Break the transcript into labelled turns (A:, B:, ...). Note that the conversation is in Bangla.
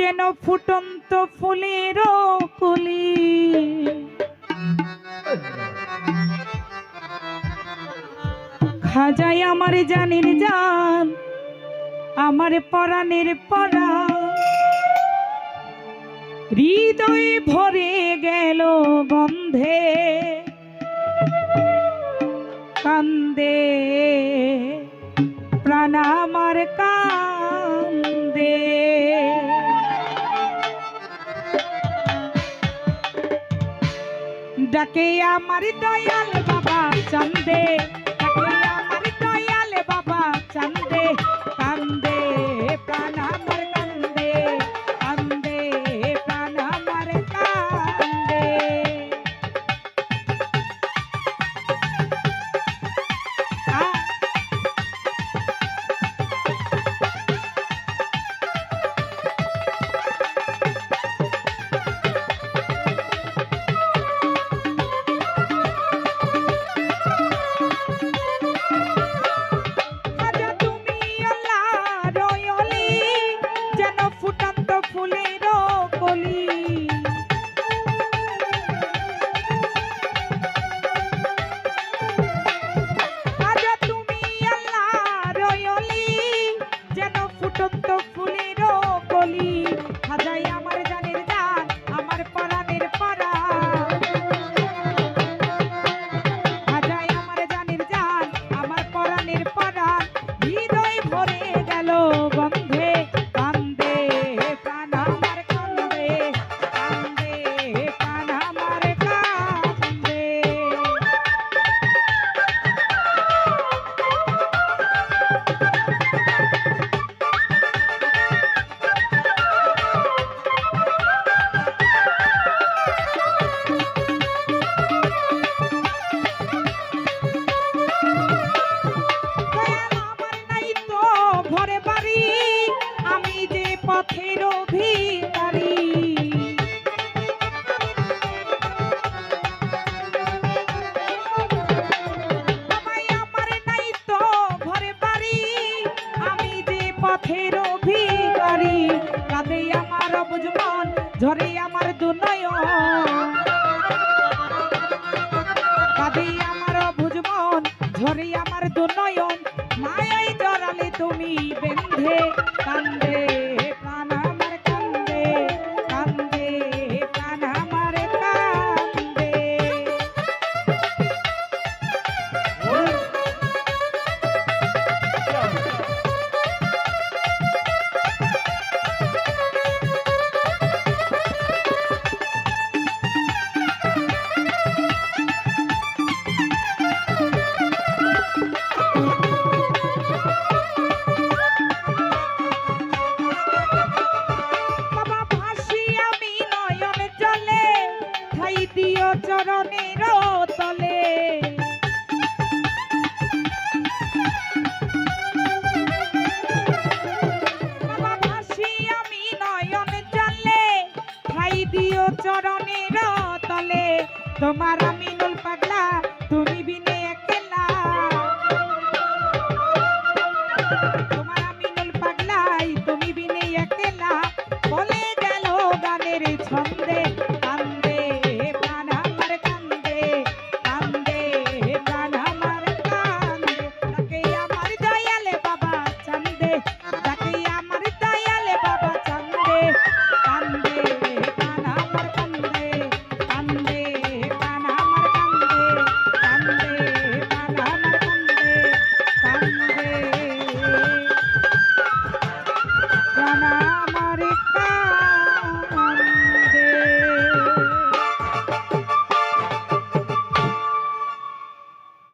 A: যেন ফুটন্ত ফুলের কলি। খাজাই আমার জানের জান, আমার পরাণের পরাণ, হৃদয় ভরে গেল গন্ধে, কান্দে প্রাণ আমার কান্দে। ডাকে আমার দয়াল বাবা চান্দে, ডাকে আমার দয়াল বাবা চান্দে, কান্দে প্রাণ আমার কান্দে, কান্দে প্রাণ আমার কান্দে। পথের ভিখারি আমার নাই তো ঘরে বাড়ি, আমি যে পথের ভিখারি। কাঁদে আমার বুঝমন, ঝরে আমার দুনয়ন, কাঁদে আমার বুঝমন, ঝরে আমার দুনয়ন। মায়াই জড়ালে তুমি বেঁধে, কান্দে প্রাণ আমার কান্দে, কান্দে প্রাণ আমার কান্দে। চরণের তলে বাবা ভাসি আমি নয়ন জলে, ঠাই দিও চরণের তলে। তোমার আমিনুল পাগলা